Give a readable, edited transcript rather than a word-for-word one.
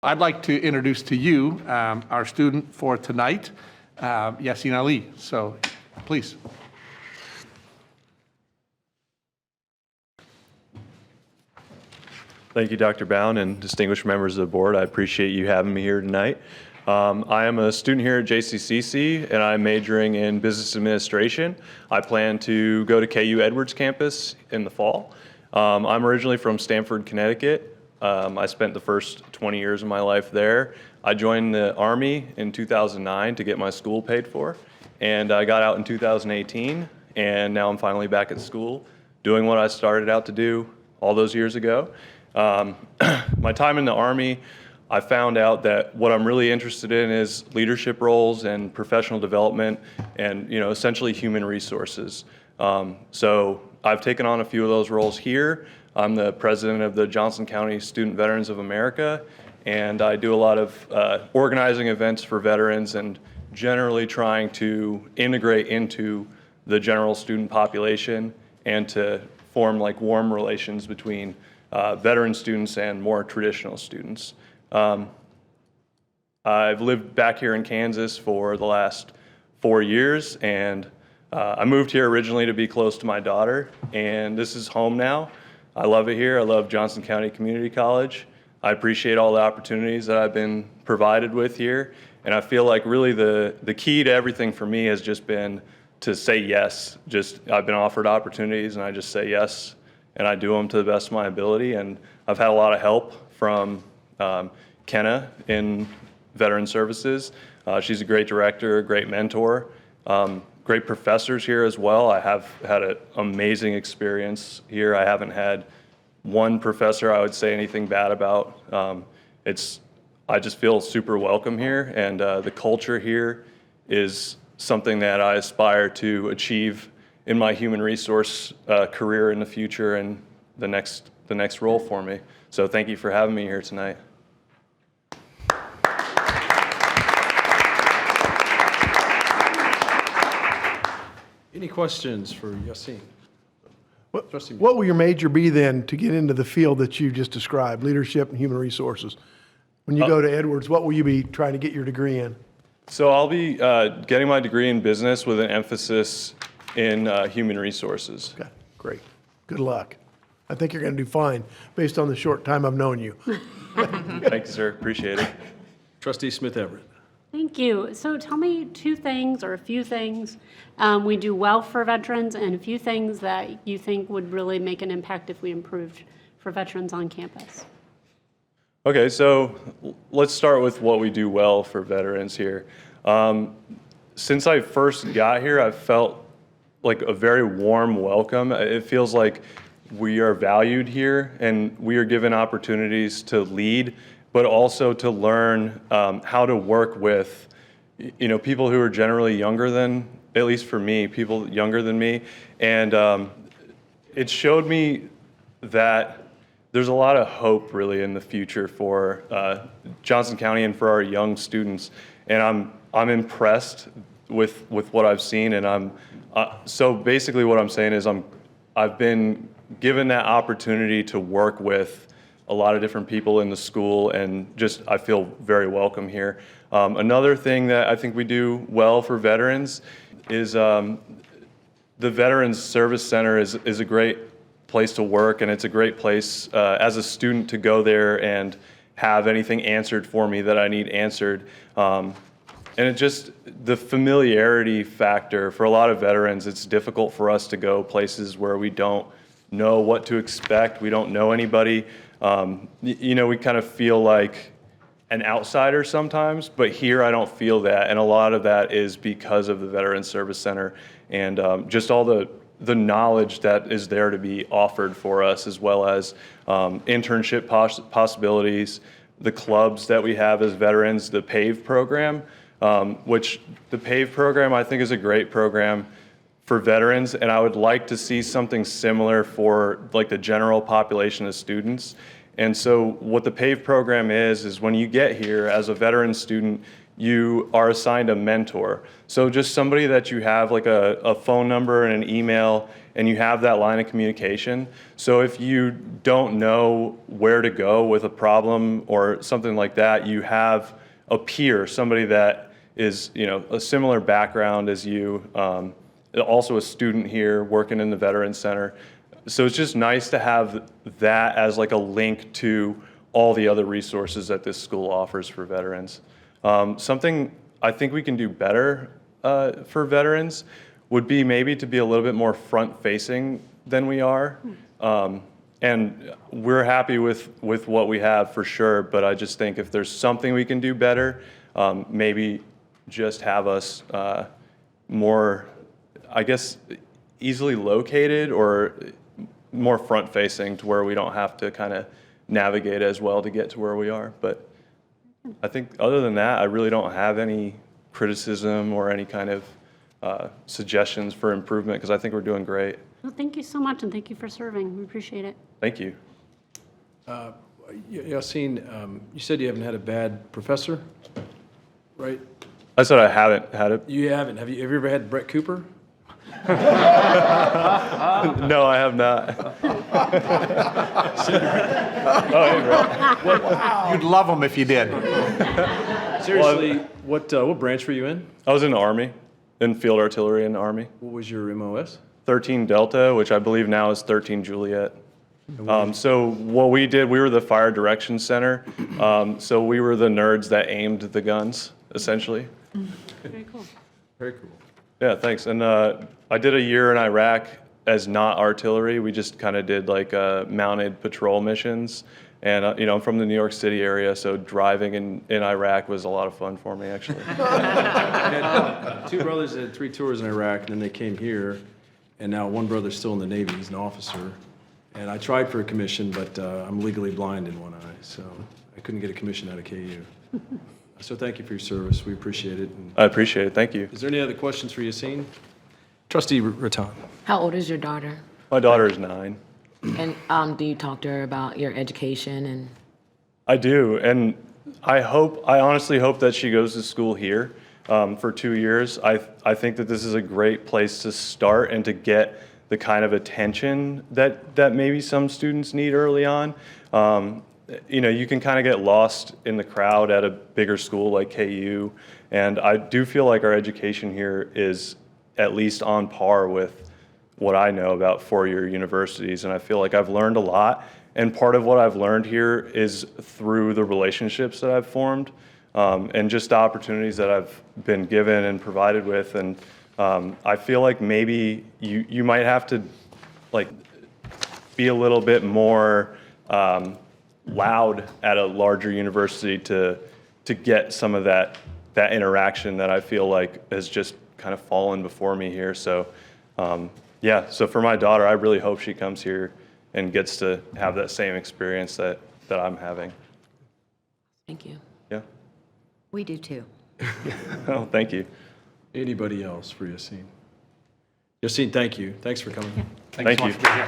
I'd like to introduce to you our student for tonight, Yassin Ali. So, please. Thank you, Dr. Bound, and distinguished members of the board. I appreciate you having me here tonight. I am a student here at JCCC, and I'm majoring in business administration. I plan to go to KU Edwards campus in the fall. I'm originally from Stamford, Connecticut. I spent the first 20 years of my life there. I joined the Army in 2009 to get my school paid for, and I got out in 2018, and now I'm finally back at school doing what I started out to do all those years ago. My time in the Army, I found out that what I'm really interested in is leadership roles and professional development and, essentially human resources. So I've taken on a few of those roles here. I'm the president of the Johnson County Student Veterans of America, and I do a lot of organizing events for veterans and generally trying to integrate into the general student population and to form warm relations between veteran students and more traditional students. I've lived back here in Kansas for the last 4 years, and I moved here originally to be close to my daughter, and this is home now. I love it here. I love Johnson County Community College. I appreciate all the opportunities that I've been provided with here, and I feel like really the key to everything for me has just been to say yes. I've been offered opportunities, and I just say yes, and I do them to the best of my ability, and I've had a lot of help from Kenna in Veteran Services. She's a great director, a great mentor. Great professors here as well. I have had an amazing experience here. I haven't had one professor I would say anything bad about. I just feel super welcome here, and the culture here is something that I aspire to achieve in my human resource career in the future and the next role for me. So thank you for having me here tonight. Any questions for Yassin? What will your major be then to get into the field that you just described, leadership and human resources? When you go to Edwards, what will you be trying to get your degree in? So I'll be getting my degree in business with an emphasis in human resources. Okay, great. Good luck. I think you're going to do fine based on the short time I've known you. Thank you, sir. Appreciate it. Trustee Smith-Everett. Thank you. So tell me two things or a few things we do well for veterans and a few things that you think would really make an impact if we improved for veterans on campus. Okay, so let's start with what we do well for veterans here. Since I first got here, I've felt like a very warm welcome. It feels like we are valued here and we are given opportunities to lead, but also to learn how to work with, people who are generally younger than, at least for me, people younger than me. And it showed me that there's a lot of hope really in the future for Johnson County and for our young students. And I'm impressed with what I've seen. And so basically what I'm saying is I've been given that opportunity to work with a lot of different people in the school, and I feel very welcome here. Another thing that I think we do well for veterans is the Veterans Service Center is a great place to work, and it's a great place as a student to go there and have anything answered for me that I need answered. And the familiarity factor for a lot of veterans, it's difficult for us to go places where we don't know what to expect. We don't know anybody. We kind of feel like an outsider sometimes, but here I don't feel that. And a lot of that is because of the Veterans Service Center and just all the knowledge that is there to be offered for us, as well as internship possibilities, the clubs that we have as veterans, the PAVE program, which the PAVE program I think is a great program for veterans, and I would like to see something similar for the general population of students. And so what the PAVE program is when you get here as a veteran student, you are assigned a mentor. So just somebody that you have like a phone number and an email, and you have that line of communication. So if you don't know where to go with a problem or something like that, you have a peer, somebody that is, a similar background as you, also a student here working in the Veterans Center. So it's just nice to have that as like a link to all the other resources that this school offers for veterans. Something I think we can do better for veterans would be maybe to be a little bit more front-facing than we are. And we're happy with what we have for sure, but I just think if there's something we can do better, maybe just have us more, I guess, easily located or more front-facing to where we don't have to kind of navigate as well to get to where we are. But I think other than that, I really don't have any criticism or any kind of suggestions for improvement because I think we're doing great. Well, thank you so much, and thank you for serving. We appreciate it. Thank you. Yassin, you said you haven't had a bad professor, right? I said I haven't had it. You haven't. Have you ever had Brett Cooper? No, I have not. Oh, hey, bro. You'd love them if you did. Seriously, what branch were you in? I was in the Army, in field artillery in the Army. What was your MOS? 13 Delta, which I believe now is 13 Juliet. So what we did, we were the fire direction center. So we were the nerds that aimed the guns, essentially. Very cool. Very cool. Yeah, thanks. And I did a year in Iraq as not artillery. We just kind of did like mounted patrol missions. And, I'm from the New York City area, so driving in Iraq was a lot of fun for me, actually. I had two brothers that had 3 tours in Iraq, and then they came here, and now one brother's still in the Navy. He's an officer. And I tried for a commission, but I'm legally blind in one eye, so I couldn't get a commission out of KU. So thank you for your service. We appreciate it. And I appreciate it. Thank you. is there any other questions for Yassin? Trustee Rattan. How old is your daughter? My daughter is 9. And do you talk to her about your education and? I do, and I honestly hope that she goes to school here for 2 years. I think that this is a great place to start and to get the kind of attention that maybe some students need early on. You can kind of get lost in the crowd at a bigger school like KU, and I do feel like our education here is at least on par with what I know about 4-year universities, and I feel like I've learned a lot. And part of what I've learned here is through the relationships that I've formed, and just the opportunities that I've been given and provided with. And I feel like maybe you might have to like be a little bit more loud at a larger university to get some of that interaction that I feel like has just kind of fallen before me here. So so for my daughter, I really hope she comes here and gets to have that same experience that I'm having. Thank you. Yeah. We do too. Oh, thank you. Anybody else for Yassin? Yassin, thank you. Thanks for coming. Thank you. So much for being here.